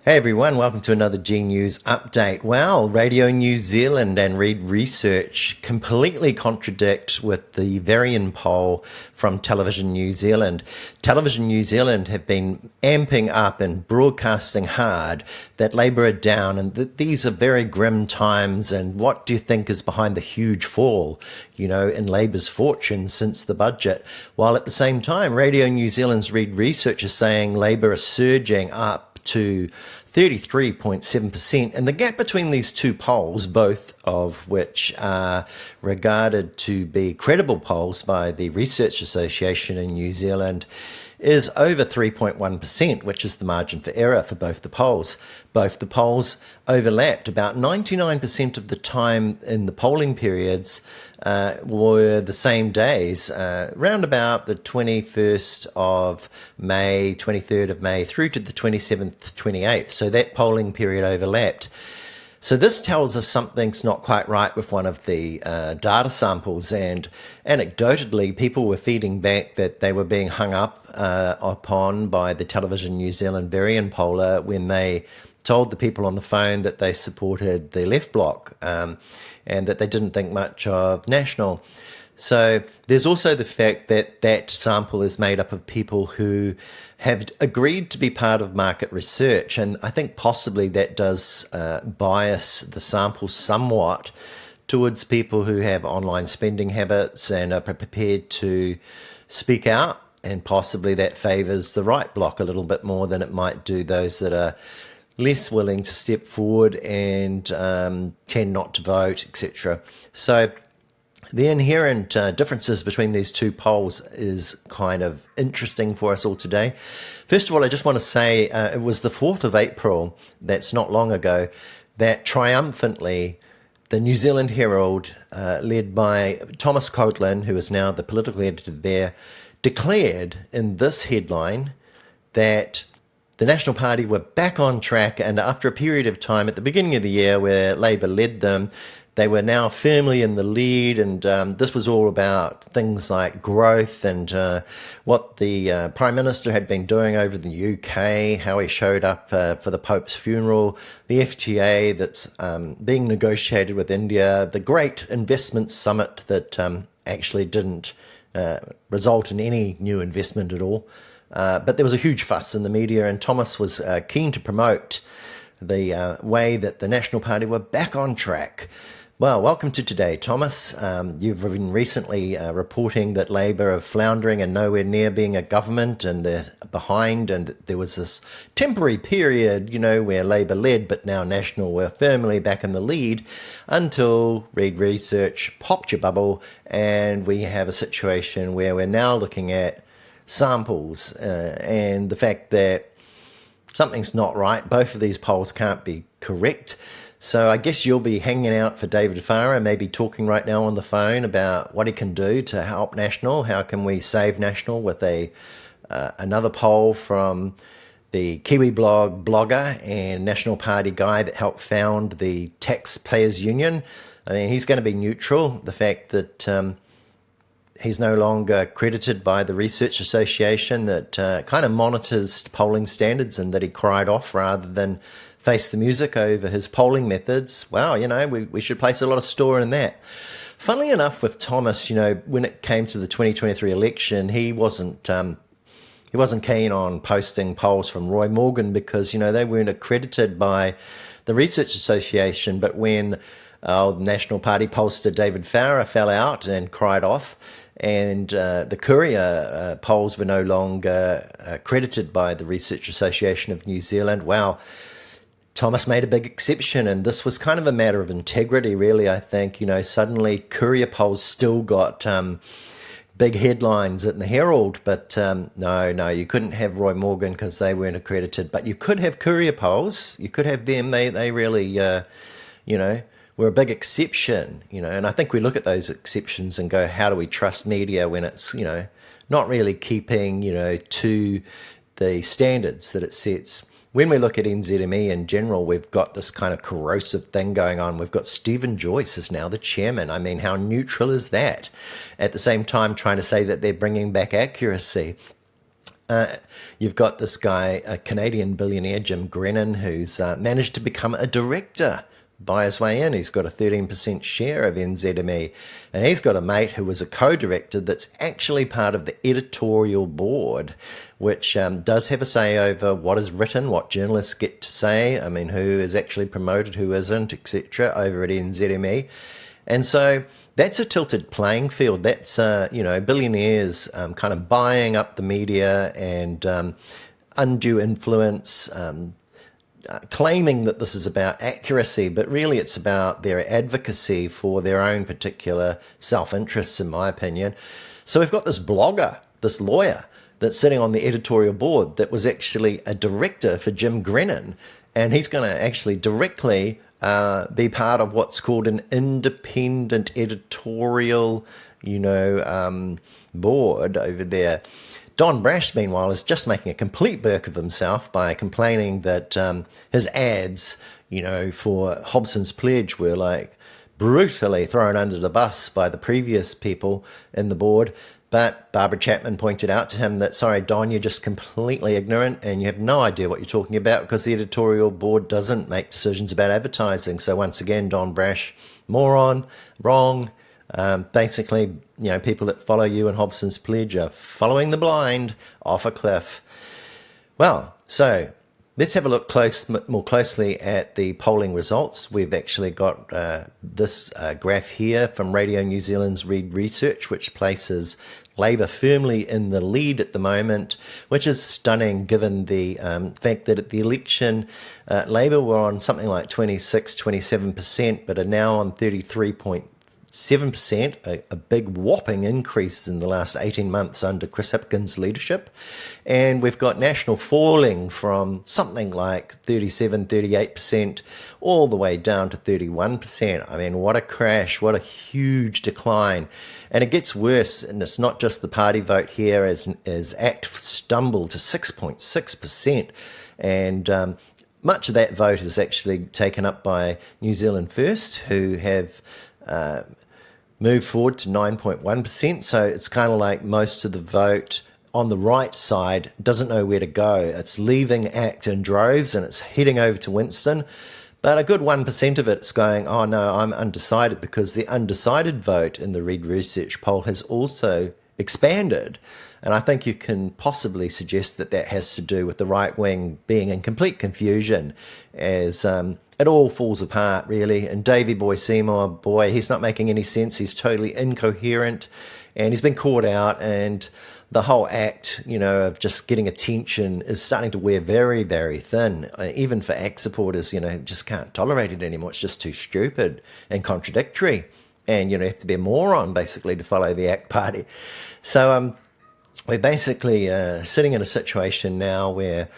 Hey everyone, welcome to another G News update. Well, Radio New Zealand and Reid Research completely contradict with the Varian poll from Television New Zealand. Television New Zealand have been amping up and broadcasting hard that Labour are down and that these are very grim times, and what do you think is behind the huge fall, in Labour's fortune since the budget? While at the same time, Radio New Zealand's Reid Research is saying Labour are surging up to 33.7%. And the gap between these two polls, both of which are regarded to be credible polls by the Research Association in New Zealand, is over 3.1%, which is the margin for error for both the polls. Both the polls overlapped. About 99% of the time in the polling periods were the same days, round about the 21st of May, 23rd of May, through to the 27th, 28th. So that polling period overlapped. So this tells us something's not quite right with one of the data samples, and anecdotally, people were feeding back that they were being hung up upon by the Television New Zealand Varian poller when they told the people on the phone that they supported the left bloc and that they didn't think much of National. So there's also the fact that that sample is made up of people who have agreed to be part of market research, and I think possibly that does bias the sample somewhat towards people who have online spending habits and are prepared to speak out, and possibly that favours the right bloc a little bit more than it might do those that are less willing to step forward and tend not to vote, etc. So the inherent differences between these two polls is kind of interesting for us all today. First of all, I just want to say it was the 4th of April, that's not long ago, that triumphantly the New Zealand Herald, led by Thomas Coghlan, who is now the political editor there, declared in this headline that the National Party were back on track, and after a period of time at the beginning of the year where Labour led them, they were now firmly in the lead, and this was all about things like growth and what the Prime Minister had been doing over the UK, how he showed up for the Pope's funeral, the FTA that's being negotiated with India, the great investment summit that actually didn't result in any new investment at all. But there was a huge fuss in the media, and Thomas was keen to promote the way that the National Party were back on track. Well, welcome to today, Thomas. You've been recently reporting that Labour are floundering and nowhere near being a government, and they're behind, and there was this temporary period, where Labour led, but now National were firmly back in the lead until Reid Research popped your bubble, and we have a situation where we're now looking at samples and the fact that something's not right. Both of these polls can't be correct. So I guess you'll be hanging out for David Farrar, maybe talking right now on the phone about what he can do to help National. How can we save National with another poll from the Kiwi blogger and National Party guy that helped found the Taxpayers Union. I mean, he's going to be neutral. The fact that he's no longer credited by the Research Association that kind of monitors polling standards, and that he cried off rather than face the music over his polling methods. Wow, we should place a lot of store in that. Funnily enough, with Thomas, when it came to the 2023 election, he wasn't keen on posting polls from Roy Morgan because, they weren't accredited by the Research Association. But when the National Party pollster David Farrar fell out and cried off, and the Courier polls were no longer accredited by the Research Association of New Zealand, wow, Thomas made a big exception, and this was kind of a matter of integrity, really, I think. Suddenly Courier polls still got big headlines in the Herald, but no, you couldn't have Roy Morgan because they weren't accredited, but you could have Courier polls. You could have them. They really, were a big exception, and I think we look at those exceptions and go, how do we trust media when it's, not really keeping, to the standards that it sets? When we look at NZME in general, we've got this kind of corrosive thing going on. We've got Stephen Joyce is now the chairman. I mean, how neutral is that? At the same time, trying to say that they're bringing back accuracy. You've got this guy, a Canadian billionaire, Jim Grennan, who's managed to become a director by his way in. He's got a 13% share of NZME, and he's got a mate who was a co-director that's actually part of the editorial board, which does have a say over what is written, what journalists get to say, I mean, who is actually promoted, who isn't, etc., over at NZME. And so that's a tilted playing field. That's, billionaires kind of buying up the media and undue influence, claiming that this is about accuracy, but really it's about their advocacy for their own particular self-interests, in my opinion. So we've got this blogger, this lawyer, that's sitting on the editorial board that was actually a director for Jim Grennan, and he's going to actually directly be part of what's called an independent editorial, board over there. Don Brash, meanwhile, is just making a complete burk of himself by complaining that his ads, for Hobson's Pledge were like brutally thrown under the bus by the previous people in the board. But Barbara Chapman pointed out to him that, sorry, Don, you're just completely ignorant and you have no idea what you're talking about because the editorial board doesn't make decisions about advertising. So once again, Don Brash, moron, wrong. Basically, people that follow you in Hobson's Pledge are following the blind off a cliff. Well, so let's have a look more closely at the polling results. We've actually got this graph here from Radio New Zealand's Reid Research, which places Labour firmly in the lead at the moment, which is stunning given the fact that at the election, Labour were on something like 27%, but are now on 33.7%, a big whopping increase in the last 18 months under Chris Hipkins' leadership. And we've got National falling from something like 38% all the way down to 31%. I mean, what a crash, what a huge decline. And it gets worse, and it's not just the party vote here, as ACT stumbled to 6.6%. And much of that vote is actually taken up by New Zealand First, who have moved forward to 9.1%. So it's kind of like most of the vote on the right side doesn't know where to go. It's leaving ACT in droves and it's heading over to Winston. But a good 1% of it's going, oh no, I'm undecided, because the undecided vote in the Reid Research poll has also expanded. And I think you can possibly suggest that that has to do with the right wing being in complete confusion as it all falls apart, really. And Davey Boy Seymour, boy, he's not making any sense. He's totally incoherent and he's been caught out. And the whole act, of just getting attention is starting to wear very, very thin. Even for ACT supporters, just can't tolerate it anymore. It's just too stupid and contradictory. And, you have to be a moron, basically, to follow the ACT party. So we're basically sitting in a situation now where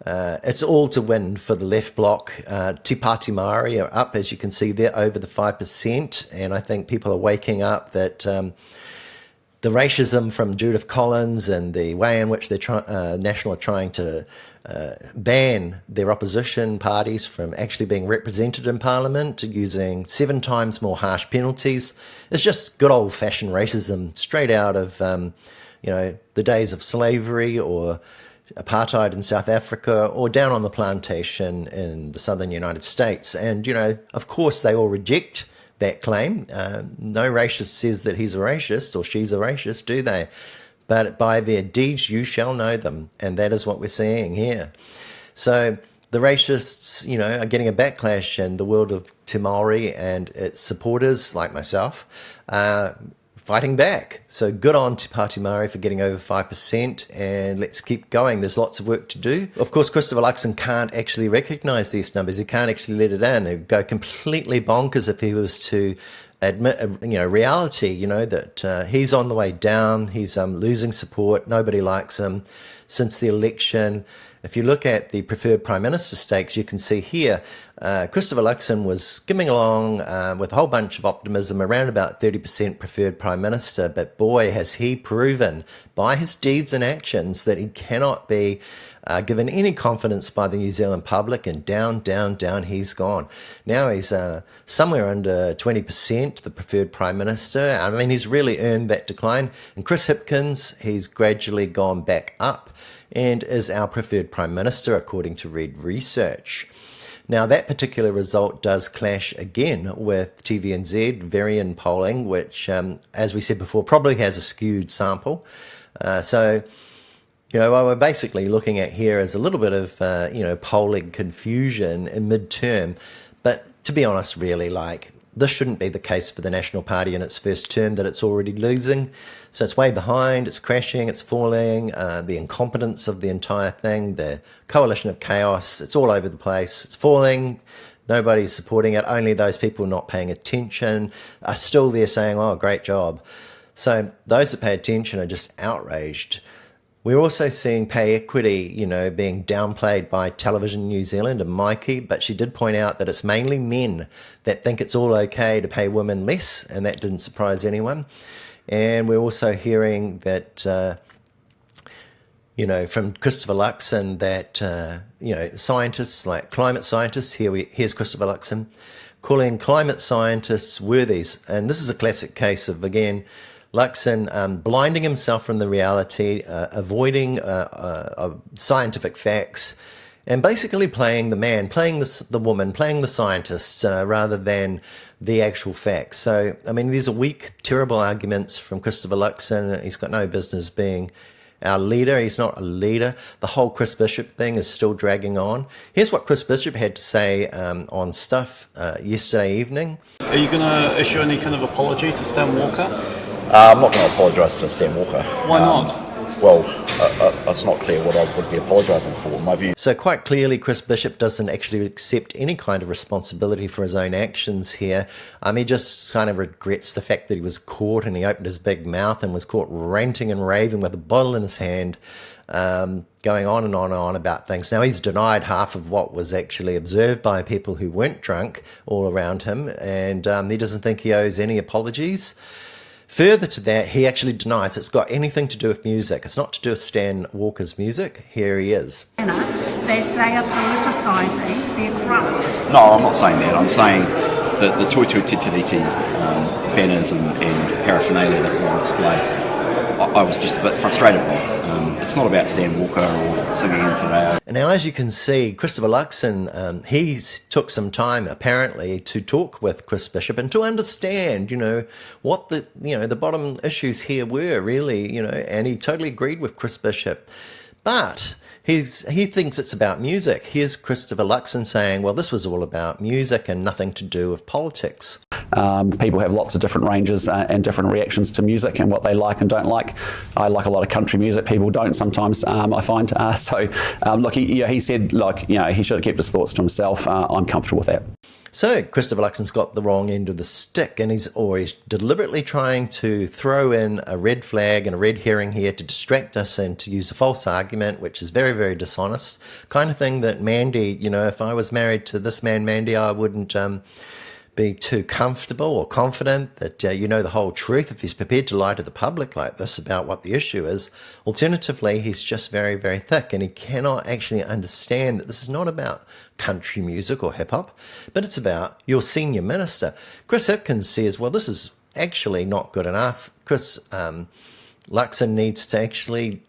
it's all to win for the left bloc. Te Pāti Māori are up, as you can see there, over the 5%. And I think people are waking up that the racism from Judith Collins and the way in which National are trying to ban their opposition parties from actually being represented in Parliament, using 7 times more harsh penalties, is just good old-fashioned racism, straight out of the days of slavery or apartheid in South Africa, or down on the plantation in the southern United States. And, of course, they all reject that claim. No racist says that he's a racist or she's a racist, do they? But by their deeds you shall know them, and that is what we're seeing here. So the racists, are getting a backlash, and the world of Te Māori and its supporters, like myself, fighting back. So good on Te Pāti Māori for getting over 5%, and let's keep going. There's lots of work to do. Of course, Christopher Luxon can't actually recognise these numbers. He can't actually let it in. He'd go completely bonkers if he was to admit, reality, that he's on the way down. He's losing support. Nobody likes him since the election. If you look at the preferred Prime Minister stakes, you can see here, Christopher Luxon was skimming along with a whole bunch of optimism, around about 30% preferred Prime Minister. But boy, has he proven by his deeds and actions that he cannot be given any confidence by the New Zealand public, and down, down, down he's gone. Now he's somewhere under 20%, the preferred Prime Minister. I mean, he's really earned that decline. And Chris Hipkins, he's gradually gone back up. and is our preferred Prime Minister, according to Reid Research. Now, that particular result does clash again with TVNZ Varian polling, which, as we said before, probably has a skewed sample. So, what we're basically looking at here is a little bit of, polling confusion in midterm. But to be honest, really, this shouldn't be the case for the National Party in its first term, that it's already losing. So it's way behind, it's crashing, it's falling, the incompetence of the entire thing, the coalition of chaos, it's all over the place, it's falling, nobody's supporting it, only those people not paying attention are still there saying, oh, great job. So those that pay attention are just outraged. We're also seeing pay equity, being downplayed by Television New Zealand and Mikey, but she did point out that it's mainly men that think it's all okay to pay women less, and that didn't surprise anyone. And we're also hearing that, from Christopher Luxon that, scientists like climate scientists, here's Christopher Luxon, calling climate scientists worthies. And this is a classic case of, again, Luxon blinding himself from the reality, avoiding scientific facts, and basically playing the man, playing the woman, playing the scientists rather than the actual facts. So, these are weak, terrible arguments from Christopher Luxon. He's got no business being our leader. He's not a leader. The whole Chris Bishop thing is still dragging on. Here's what Chris Bishop had to say on Stuff yesterday evening. Are you going to issue any kind of apology to Stan Walker? I'm not going to apologise to Stan Walker. Why not? It's not clear what I would be apologising for, in my view. So quite clearly, Chris Bishop doesn't actually accept any kind of responsibility for his own actions here. He just kind of regrets the fact that he was caught and he opened his big mouth and was caught ranting and raving with a bottle in his hand, going on and on and on about things. Now, he's denied half of what was actually observed by people who weren't drunk all around him, and he doesn't think he owes any apologies. Further to that, he actually denies it's got anything to do with music. It's not to do with Stan Walker's music. Here he is. That they are politicising their craft. No, I'm not saying that. I'm saying that the Toi Toi Titiriti banners and paraphernalia that were on display, I was just a bit frustrated by. It's not about Stan Walker or singing into that. And now, as you can see, Christopher Luxon, he took some time apparently to talk with Chris Bishop and to understand, what the bottom issues here were really, and he totally agreed with Chris Bishop. But he thinks it's about music. Here's Christopher Luxon saying, well, this was all about music and nothing to do with politics. People have lots of different ranges and different reactions to music and what they like and don't like. I like a lot of country music. People don't sometimes, I find. Look, he said, he should have kept his thoughts to himself. I'm comfortable with that. So Christopher Luxon's got the wrong end of the stick, and he's deliberately trying to throw in a red flag and a red herring here to distract us and to use a false argument, which is very, very dishonest. Kind of thing that Mandy, if I was married to this man, Mandy, I wouldn't be too comfortable or confident that the whole truth if he's prepared to lie to the public like this about what the issue is. Alternatively, he's just very, very thick, and he cannot actually understand that this is not about country music or hip-hop, but it's about your senior minister. Chris Hipkins says, well, this is actually not good enough. Chris Luxon needs to actually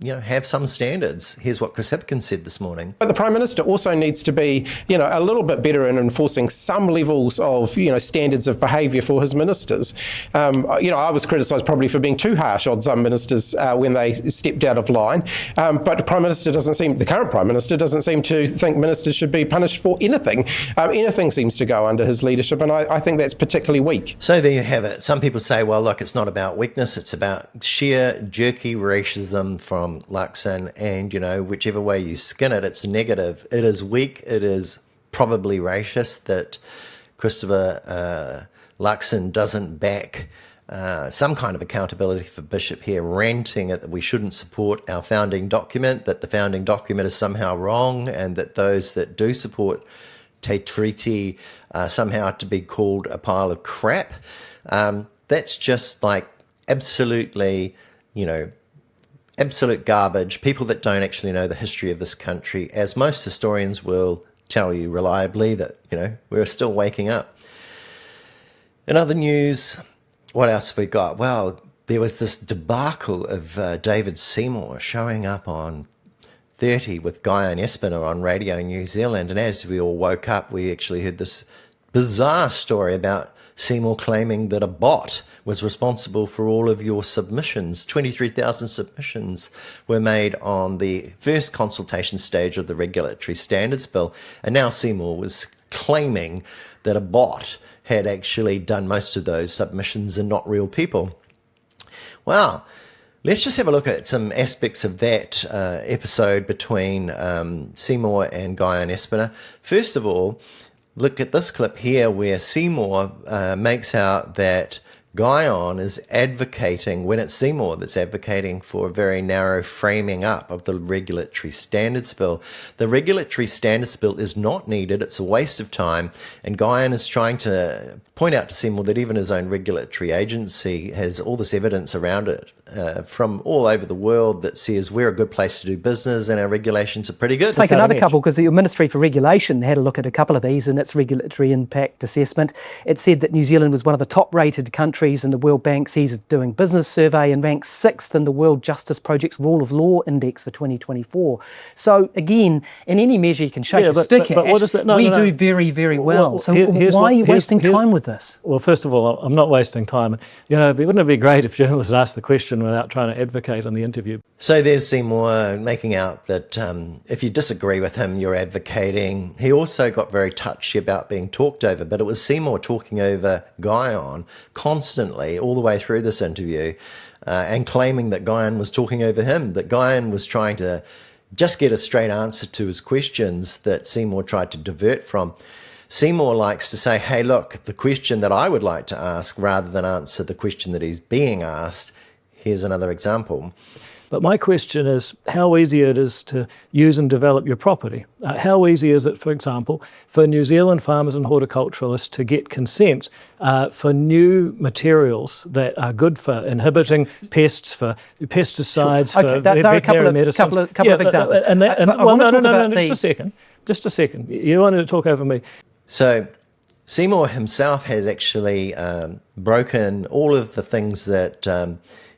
have some standards. Here's what Chris Hipkins said this morning. But the Prime Minister also needs to be, a little bit better in enforcing some levels of, standards of behaviour for his ministers. I was criticised probably for being too harsh on some ministers when they stepped out of line. But the current Prime Minister doesn't seem to think ministers should be punished for anything. Anything seems to go under his leadership, and I think that's particularly weak. So there you have it. Some people say, well, look, it's not about weakness, it's about sheer jerky racism from Luxon, and whichever way you skin it, it's negative. It is weak. It is probably racist that Christopher Luxon doesn't back some kind of accountability for Bishop here, ranting that we shouldn't support our founding document, that the founding document is somehow wrong, and that those that do support Te Tiriti somehow to be called a pile of crap. That's just absolutely, absolute garbage. People that don't actually know the history of this country, as most historians will tell you reliably, that, we're still waking up. In other news, what else have we got? Well, there was this debacle of David Seymour showing up on 30 with Guyon Espiner on Radio New Zealand. And as we all woke up, we actually heard this bizarre story about Seymour claiming that a bot was responsible for all of your submissions. 23,000 submissions were made on the first consultation stage of the Regulatory Standards Bill. And now Seymour was claiming that a bot had actually done most of those submissions and not real people. Wow. Let's just have a look at some aspects of that episode between Seymour and Guyon Espiner. First of all, look at this clip here where Seymour makes out that Guyon is advocating, when it's Seymour that's advocating for a very narrow framing up of the Regulatory Standards Bill. The Regulatory Standards Bill is not needed, it's a waste of time, and Guyon is trying to point out to Seymour that even his own regulatory agency has all this evidence around it from all over the world that says we're a good place to do business and our regulations are pretty good. Take another couple, because the Ministry for Regulation had a look at a couple of these in its regulatory impact assessment. It said that New Zealand was one of the top-rated countries in the World Bank's Ease of Doing Business survey and ranked 6th in the World Justice Project's Rule of Law Index for 2024. So again, in any measure you can shake a stick at, what is that? we do very, very well. So why are you wasting time with this? Well, first of all, I'm not wasting time. Wouldn't it be great if journalists asked the question without trying to advocate on the interview? So there's Seymour making out that if you disagree with him, you're advocating. He also got very touchy about being talked over, but it was Seymour talking over Guyon constantly all the way through this interview and claiming that Guyon was talking over him, that Guyon was trying to just get a straight answer to his questions that Seymour tried to divert from. Seymour likes to say, hey, look, the question that I would like to ask rather than answer the question that he's being asked. Here's another example. But my question is how easy it is to use and develop your property. How easy is it, for example, for New Zealand farmers and horticulturalists to get consent for new materials that are good for inhibiting pests, for pesticides, sure. Okay, for there are veterinary medicine. couple of examples. Just a second. You wanted to talk over me. So Seymour himself has actually broken all of the things that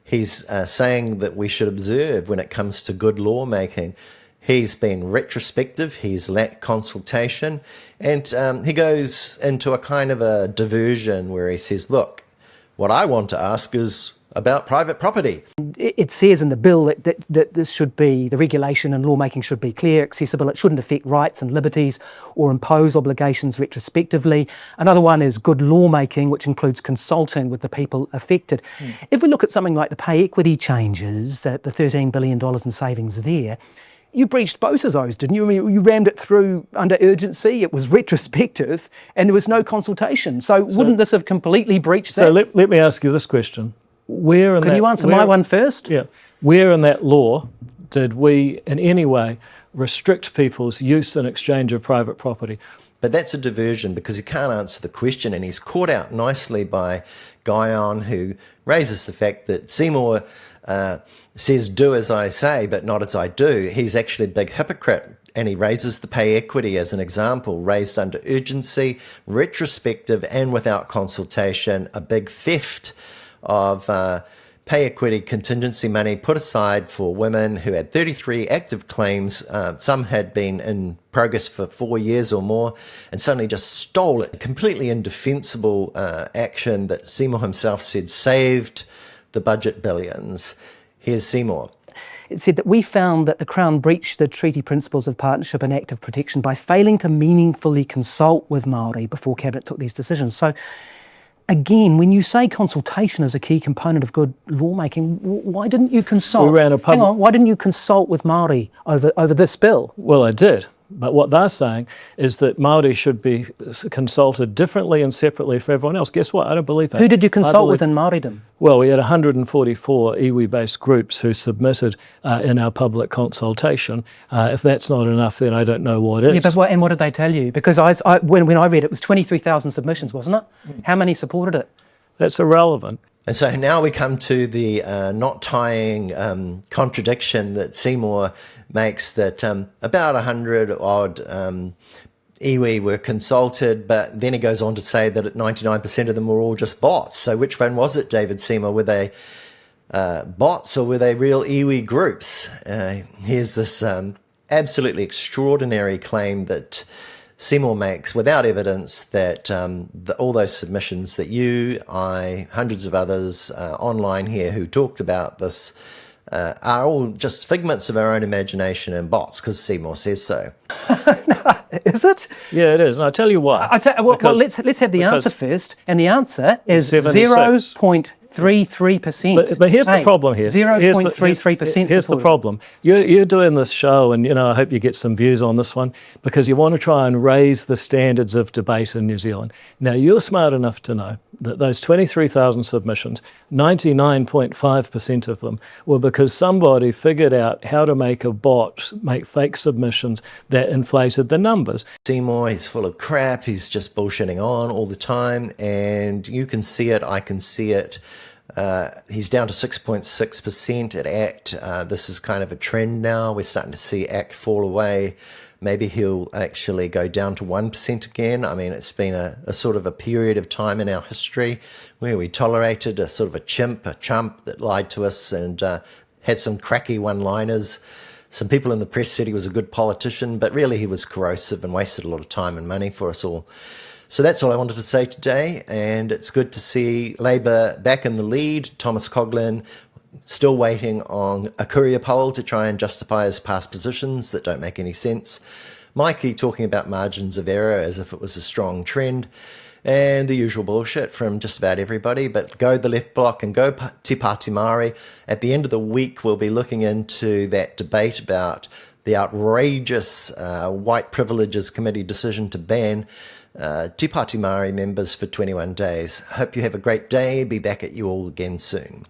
he's saying that we should observe when it comes to good lawmaking. He's been retrospective, he's lacked consultation, and he goes into a kind of a diversion where he says, look, what I want to ask is about private property. It says in the bill that this should be, the regulation and lawmaking should be clear, accessible. It shouldn't affect rights and liberties or impose obligations retrospectively. Another one is good lawmaking, which includes consulting with the people affected. If we look at something like the pay equity changes, the $13 billion in savings there, you breached both of those, didn't you? I mean, you rammed it through under urgency, it was retrospective, and there was no consultation. So wouldn't this have completely breached that? So let me ask you this question. Can you answer my one first? Yeah. Where in that law did we in any way restrict people's use and exchange of private property? But that's a diversion because he can't answer the question, and he's caught out nicely by Guyon, who raises the fact that Seymour says do as I say but not as I do. He's actually a big hypocrite, and he raises the pay equity as an example, raised under urgency, retrospective and without consultation, a big theft of pay equity contingency money put aside for women who had 33 active claims. Some had been in progress for 4 years or more, and suddenly just stole it. Completely indefensible action that Seymour himself said saved the budget billions. Here's Seymour. It said that we found that the Crown breached the treaty principles of partnership and active protection by failing to meaningfully consult with Māori before Cabinet took these decisions. So again, when you say consultation is a key component of good lawmaking, why didn't you consult? Why didn't you consult with Māori over this bill? Well, I did. But what they're saying is that Māori should be consulted differently and separately for everyone else. Guess what? I don't believe that. Who did you consult with in Māoridom? Well, we had 144 iwi-based groups who submitted in our public consultation. If that's not enough, then I don't know what is. Yeah, but what did they tell you? Because when I read it, it was 23,000 submissions, wasn't it? How many supported it? That's irrelevant. And so now we come to the not tying contradiction that Seymour makes, that about 100 odd iwi were consulted, but then he goes on to say that 99% of them were all just bots. So which one was it, David Seymour? Were they bots or were they real iwi groups? Here's this absolutely extraordinary claim that Seymour makes without evidence that all those submissions that you, I, hundreds of others online here who talked about this are all just figments of our own imagination and bots because Seymour says so. Is it? Yeah, it is. And I'll tell you why. Well, let's have the answer first. And the answer is 76. 0.33%. But here's the problem here. 0.33%. Here's the problem. You're doing this show, and I hope you get some views on this one, because you want to try and raise the standards of debate in New Zealand. Now, you're smart enough to know that those 23,000 submissions, 99.5% of them were because somebody figured out how to make a bot make fake submissions that inflated the numbers. Seymour, he's full of crap. He's just bullshitting on all the time, and you can see it. I can see it. He's down to 6.6% at ACT. This is kind of a trend now. We're starting to see ACT fall away. Maybe he'll actually go down to 1% again. I mean, it's been a sort of a period of time in our history where we tolerated a sort of a chump that lied to us and had some cracky one-liners. Some people in the press said he was a good politician, but really he was corrosive and wasted a lot of time and money for us all. So that's all I wanted to say today, and it's good to see Labour back in the lead. Thomas Coughlan still waiting on a Courier poll to try and justify his past positions that don't make any sense. Mikey talking about margins of error as if it was a strong trend, and the usual bullshit from just about everybody. But go the left block and go Te Pāti Māori. At the end of the week, we'll be looking into that debate about the outrageous White Privileges Committee decision to ban Te Pāti Māori members for 21 days. Hope you have a great day. Be back at you all again soon.